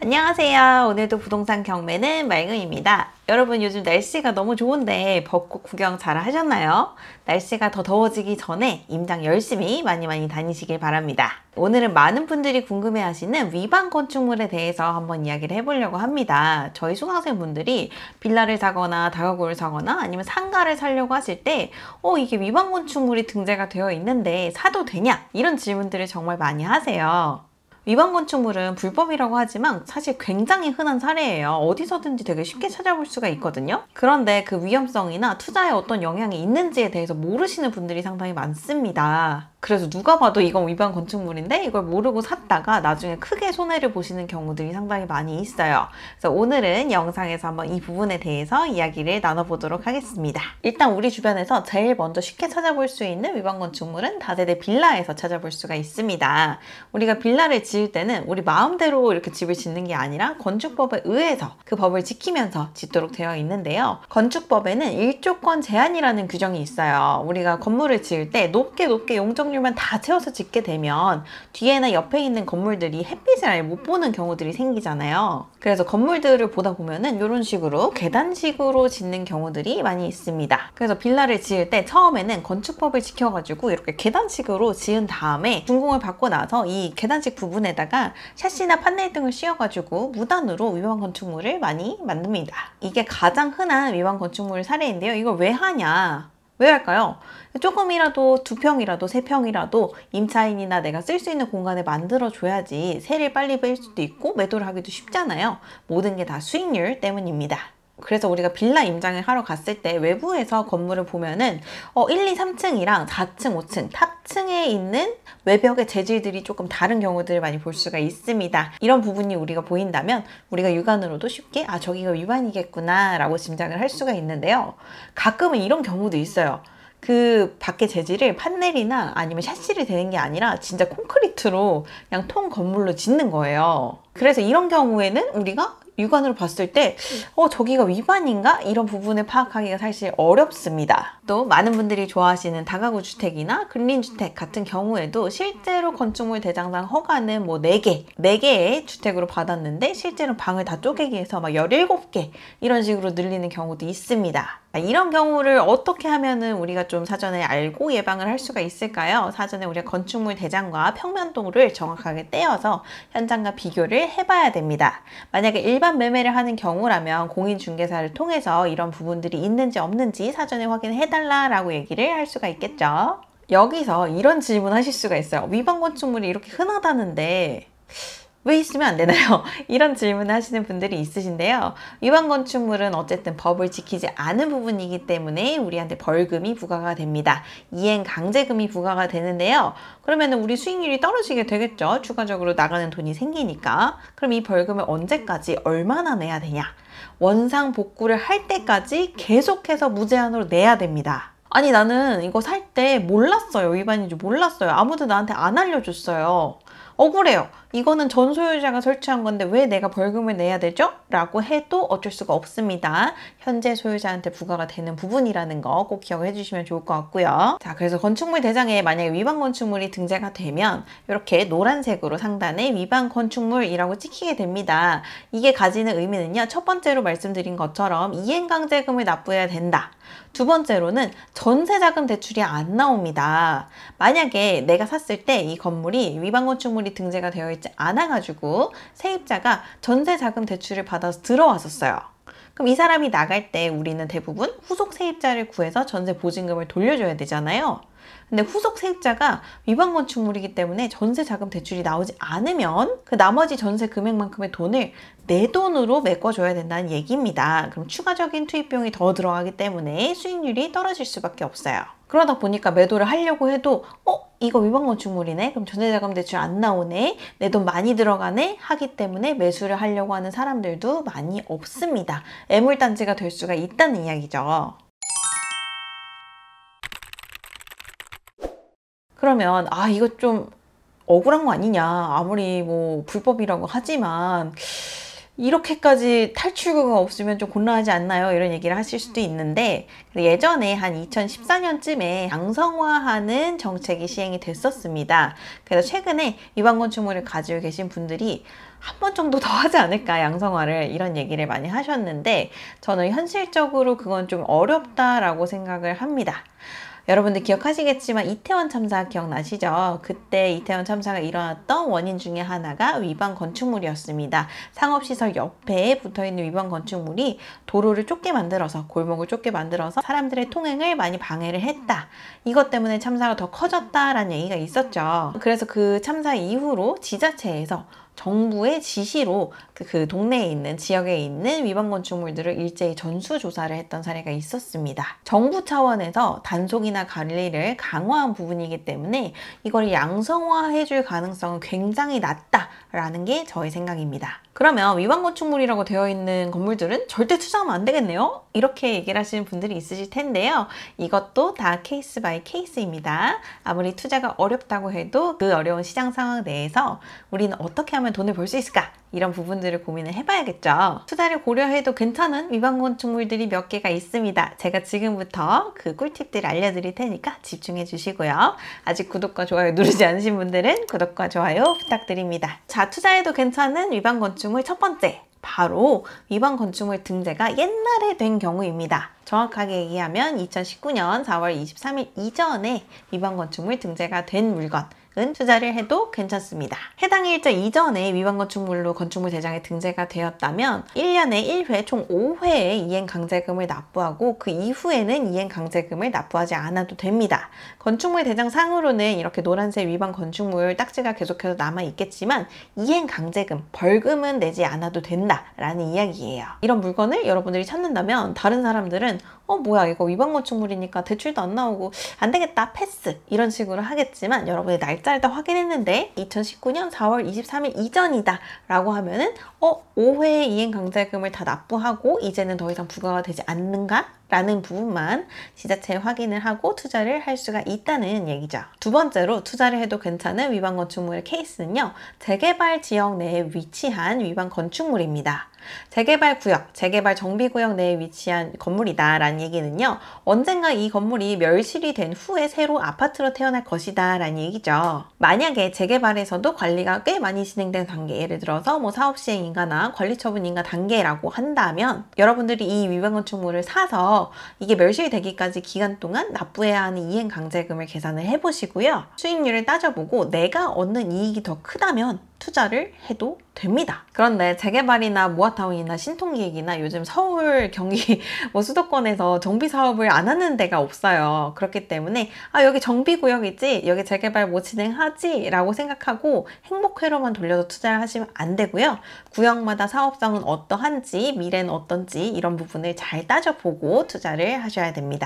안녕하세요. 오늘도 부동산 경매는 맑음입니다. 여러분 요즘 날씨가 너무 좋은데 벚꽃 구경 잘 하셨나요? 날씨가 더 더워지기 전에 임장 열심히 많이 다니시길 바랍니다. 오늘은 많은 분들이 궁금해하시는 위반 건축물에 대해서 한번 이야기를 해보려고 합니다. 저희 수강생분들이 빌라를 사거나 다가구를 사거나 아니면 상가를 사려고 하실 때 이게 위반 건축물이 등재가 되어 있는데 사도 되냐? 이런 질문들을 정말 많이 하세요. 위반 건축물은 불법이라고 하지만 사실 굉장히 흔한 사례예요. 어디서든지 되게 쉽게 찾아볼 수가 있거든요. 그런데 그 위험성이나 투자에 어떤 영향이 있는지에 대해서 모르시는 분들이 상당히 많습니다. 그래서 누가 봐도 이건 위반 건축물인데 이걸 모르고 샀다가 나중에 크게 손해를 보시는 경우들이 상당히 많이 있어요. 그래서 오늘은 영상에서 한번 이 부분에 대해서 이야기를 나눠보도록 하겠습니다. 일단 우리 주변에서 제일 먼저 쉽게 찾아볼 수 있는 위반 건축물은 다세대 빌라에서 찾아볼 수가 있습니다. 우리가 빌라를 지을 때는 우리 마음대로 이렇게 집을 짓는 게 아니라 건축법에 의해서 그 법을 지키면서 짓도록 되어 있는데요. 건축법에는 일조권 제한이라는 규정이 있어요. 우리가 건물을 지을 때 높게 용적률만 다 채워서 짓게 되면 뒤에나 옆에 있는 건물들이 햇빛을 아예 못 보는 경우들이 생기잖아요. 그래서 건물들을 보다 보면은 이런 식으로 계단식으로 짓는 경우들이 많이 있습니다. 그래서 빌라를 지을 때 처음에는 건축법을 지켜가지고 이렇게 계단식으로 지은 다음에 준공을 받고 나서 이 계단식 부분에다가 샤시나 판넬 등을 씌워가지고 무단으로 위반 건축물을 많이 만듭니다. 이게 가장 흔한 위반 건축물 사례인데요. 이걸 왜 하냐? 왜 할까요? 조금이라도 2평이라도 3평이라도 임차인이나 내가 쓸 수 있는 공간을 만들어줘야지 세를 빨리 뺄 수도 있고 매도를 하기도 쉽잖아요. 모든 게 다 수익률 때문입니다. 그래서 우리가 빌라 임장을 하러 갔을 때 외부에서 건물을 보면은 1, 2, 3층이랑 4층, 5층, 탑층에 있는 외벽의 재질들이 조금 다른 경우들을 많이 볼 수가 있습니다. 이런 부분이 우리가 보인다면 우리가 육안으로도 쉽게 저기가 위반이겠구나 라고 짐작을 할 수가 있는데요. 가끔은 이런 경우도 있어요. 그 밖에 재질을 판넬이나 아니면 샤시를 대는 게 아니라 진짜 콘크리트로 그냥 통 건물로 짓는 거예요. 그래서 이런 경우에는 우리가 육안으로 봤을 때 저기가 위반인가? 이런 부분을 파악하기가 사실 어렵습니다. 또 많은 분들이 좋아하시는 다가구 주택이나 근린주택 같은 경우에도 실제로 건축물 대장상 허가는 뭐 4개의 주택으로 받았는데 실제로 방을 다 쪼개기 해서 막 17개 이런 식으로 늘리는 경우도 있습니다. 이런 경우를 어떻게 하면은 우리가 좀 사전에 알고 예방을 할 수가 있을까요? 사전에 우리가 건축물 대장과 평면도를 정확하게 떼어서 현장과 비교를 해봐야 됩니다. 만약에 일반 매매를 하는 경우라면 공인중개사를 통해서 이런 부분들이 있는지 없는지 사전에 확인해달라고 얘기를 할 수가 있겠죠. 여기서 이런 질문 하실 수가 있어요. 위반 건축물이 이렇게 흔하다는데 왜 있으면 안 되나요? 이런 질문을 하시는 분들이 있으신데요. 위반 건축물은 어쨌든 법을 지키지 않은 부분이기 때문에 우리한테 벌금이 부과가 됩니다. 이행 강제금이 부과가 되는데요. 그러면 우리 수익률이 떨어지게 되겠죠. 추가적으로 나가는 돈이 생기니까. 그럼 이 벌금을 언제까지 얼마나 내야 되냐? 원상 복구를 할 때까지 계속해서 무제한으로 내야 됩니다. 아니 나는 이거 살 때 몰랐어요. 위반인지 몰랐어요. 아무도 나한테 안 알려줬어요. 억울해요. 이거는 전 소유자가 설치한 건데 왜 내가 벌금을 내야 되죠? 라고 해도 어쩔 수가 없습니다. 현재 소유자한테 부과가 되는 부분이라는 거 꼭 기억해 주시면 좋을 것 같고요. 자, 그래서 건축물 대장에 만약에 위반 건축물이 등재가 되면 이렇게 노란색으로 상단에 위반 건축물이라고 찍히게 됩니다. 이게 가지는 의미는요. 첫 번째로 말씀드린 것처럼 이행강제금을 납부해야 된다. 두 번째로는 전세자금 대출이 안 나옵니다. 만약에 내가 샀을 때 이 건물이 위반 건축물이 등재가 되어 있지 않아가지고 세입자가 전세자금 대출을 받아서 들어왔었어요. 그럼 이 사람이 나갈 때 우리는 대부분 후속 세입자를 구해서 전세 보증금을 돌려줘야 되잖아요. 근데 후속 세입자가 위반 건축물이기 때문에 전세 자금 대출이 나오지 않으면 그 나머지 전세 금액만큼의 돈을 내 돈으로 메꿔줘야 된다는 얘기입니다. 그럼 추가적인 투입비용이 더 들어가기 때문에 수익률이 떨어질 수밖에 없어요. 그러다 보니까 매도를 하려고 해도 이거 위반 건축물이네? 그럼 전세자금 대출 안 나오네? 내 돈 많이 들어가네? 하기 때문에 매수를 하려고 하는 사람들도 많이 없습니다. 애물단지가 될 수가 있다는 이야기죠. 그러면 이거 좀 억울한 거 아니냐, 아무리 뭐 불법이라고 하지만 이렇게까지 탈출구가 없으면 좀 곤란하지 않나요? 이런 얘기를 하실 수도 있는데, 예전에 한 2014년쯤에 양성화하는 정책이 시행이 됐었습니다. 그래서 최근에 위반 건축물을 가지고 계신 분들이 한 번 정도 더 하지 않을까, 양성화를, 이런 얘기를 많이 하셨는데, 저는 현실적으로 그건 좀 어렵다라고 생각을 합니다. 여러분들 기억하시겠지만 이태원 참사 기억나시죠? 그때 이태원 참사가 일어났던 원인 중에 하나가 위반 건축물이었습니다. 상업시설 옆에 붙어있는 위반 건축물이 도로를 좁게 만들어서, 골목을 좁게 만들어서 사람들의 통행을 많이 방해를 했다. 이것 때문에 참사가 더 커졌다라는 얘기가 있었죠. 그래서 그 참사 이후로 지자체에서 정부의 지시로 그 동네에 있는, 지역에 있는 위반 건축물들을 일제히 전수조사를 했던 사례가 있었습니다. 정부 차원에서 단속이나 관리를 강화한 부분이기 때문에 이걸 양성화해줄 가능성은 굉장히 낮다라는 게 저의 생각입니다. 그러면 위반 건축물이라고 되어 있는 건물들은 절대 투자하면 안 되겠네요? 이렇게 얘기를 하시는 분들이 있으실 텐데요. 이것도 다 케이스 바이 케이스입니다. 아무리 투자가 어렵다고 해도 그 어려운 시장 상황 내에서 우리는 어떻게 하면 돈을 벌 수 있을까? 이런 부분들을 고민을 해봐야겠죠. 투자를 고려해도 괜찮은 위반 건축물들이 몇 개가 있습니다. 제가 지금부터 그 꿀팁들을 알려드릴 테니까 집중해 주시고요. 아직 구독과 좋아요 누르지 않으신 분들은 구독과 좋아요 부탁드립니다. 자, 투자해도 괜찮은 위반 건축물 첫 번째, 바로 위반 건축물 등재가 옛날에 된 경우입니다. 정확하게 얘기하면 2019년 4월 23일 이전에 위반 건축물 등재가 된 물건 투자를 해도 괜찮습니다. 해당 일자 이전에 위반 건축물로 건축물 대장에 등재가 되었다면 1년에 1회 총 5회의 이행 강제금을 납부하고 그 이후에는 이행 강제금을 납부하지 않아도 됩니다. 건축물 대장 상으로는 이렇게 노란색 위반 건축물 딱지가 계속해서 남아 있겠지만 이행 강제금, 벌금은 내지 않아도 된다라는 이야기예요. 이런 물건을 여러분들이 찾는다면 다른 사람들은 뭐야, 이거 위반 건축물이니까 대출도 안 나오고 안 되겠다, 패스, 이런 식으로 하겠지만, 여러분이 날짜를 다 확인했는데 2019년 4월 23일 이전이다 라고 하면은 5회의 이행 강제금을 다 납부하고 이제는 더 이상 부과가 되지 않는가? 라는 부분만 지자체에 확인을 하고 투자를 할 수가 있다는 얘기죠. 두 번째로 투자를 해도 괜찮은 위반 건축물의 케이스는요, 재개발 지역 내에 위치한 위반 건축물입니다. 재개발 구역, 재개발 정비구역 내에 위치한 건물이다 라는 얘기는요, 언젠가 이 건물이 멸실이 된 후에 새로 아파트로 태어날 것이다 라는 얘기죠. 만약에 재개발에서도 관리가 꽤 많이 진행된 단계, 예를 들어서 사업시행인가나 관리처분인가 단계라고 한다면 여러분들이 이 위반 건축물을 사서 이게 멸실되기까지 기간 동안 납부해야 하는 이행 강제금을 계산을 해보시고요. 수익률을 따져보고 내가 얻는 이익이 더 크다면 투자를 해도 됩니다. 그런데 재개발이나 모아타운이나 신통기획이나 요즘 서울, 경기 수도권에서 정비 사업을 안 하는 데가 없어요. 그렇기 때문에 여기 정비구역이지, 여기 재개발 진행하지 라고 생각하고 행복회로만 돌려서 투자를 하시면 안 되고요. 구역마다 사업성은 어떠한지, 미래는 어떤지 이런 부분을 잘 따져보고 투자를 하셔야 됩니다.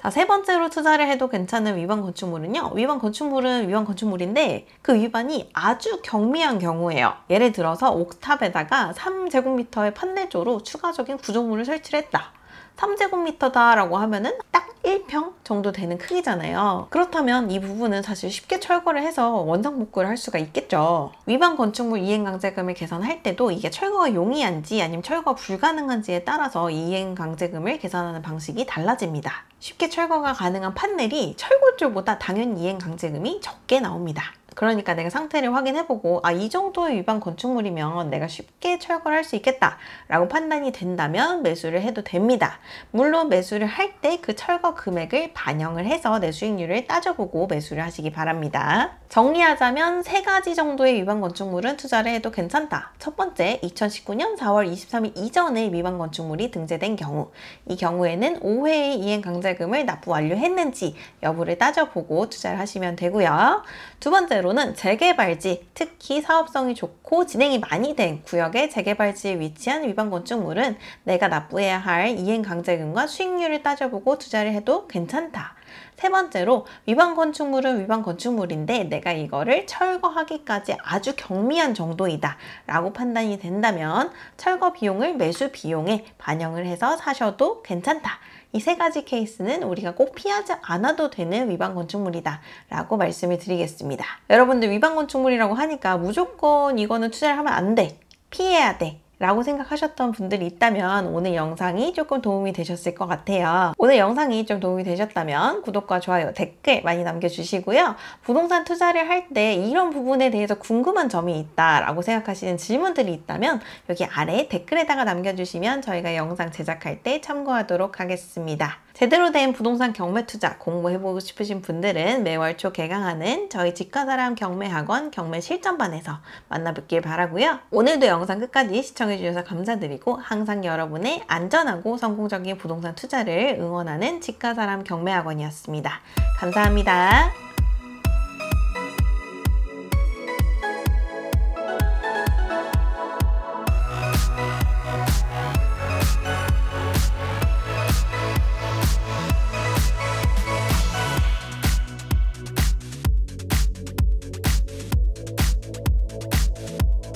자, 세 번째로 투자를 해도 괜찮은 위반 건축물은요, 위반 건축물은 위반 건축물인데 그 위반이 아주 경미한 경우예요. 예를 들어서 옥탑에다가 3제곱미터의 판넬조로 추가적인 구조물을 설치를 했다. 3제곱미터다 라고 하면은 딱 1평 정도 되는 크기잖아요. 그렇다면 이 부분은 사실 쉽게 철거를 해서 원상복구를 할 수가 있겠죠. 위반 건축물 이행강제금을 계산할 때도 이게 철거가 용이한지 아니면 철거 불가능한지에 따라서 이행강제금을 계산하는 방식이 달라집니다. 쉽게 철거가 가능한 판넬이 철골조보다 당연히 이행강제금이 적게 나옵니다. 그러니까 내가 상태를 확인해보고 이 정도의 위반 건축물이면 내가 쉽게 철거를 할 수 있겠다 라고 판단이 된다면 매수를 해도 됩니다. 물론 매수를 할 때 그 철거 금액을 반영을 해서 내 수익률을 따져보고 매수를 하시기 바랍니다. 정리하자면 세 가지 정도의 위반 건축물은 투자를 해도 괜찮다. 첫 번째, 2019년 4월 23일 이전에 위반 건축물이 등재된 경우, 이 경우에는 5회의 이행 강제금을 납부 완료했는지 여부를 따져보고 투자를 하시면 되고요. 두 번째로는 재개발지, 특히 사업성이 좋고 진행이 많이 된 구역의 재개발지에 위치한 위반 건축물은 내가 납부해야 할 이행 강제금과 수익률을 따져보고 투자를 해도 괜찮다. 세 번째로 위반 건축물은 위반 건축물인데 내가 이거를 철거하기까지 아주 경미한 정도이다 라고 판단이 된다면 철거 비용을 매수 비용에 반영을 해서 사셔도 괜찮다. 이 세 가지 케이스는 우리가 꼭 피하지 않아도 되는 위반 건축물이다 라고 말씀을 드리겠습니다. 여러분들 위반 건축물이라고 하니까 무조건 이거는 투자를 하면 안 돼, 피해야 돼 라고 생각하셨던 분들이 있다면 오늘 영상이 조금 도움이 되셨을 것 같아요. 오늘 영상이 좀 도움이 되셨다면 구독과 좋아요, 댓글 많이 남겨주시고요. 부동산 투자를 할 때 이런 부분에 대해서 궁금한 점이 있다라고 생각하시는 질문들이 있다면 여기 아래 댓글에다가 남겨주시면 저희가 영상 제작할 때 참고하도록 하겠습니다. 제대로 된 부동산 경매 투자 공부해보고 싶으신 분들은 매월 초 개강하는 저희 집가사람 경매학원 경매 실전반에서 만나뵙길 바라고요. 오늘도 영상 끝까지 시청해주셔서 감사드리고 항상 여러분의 안전하고 성공적인 부동산 투자를 응원하는 집가사람 경매학원이었습니다. 감사합니다.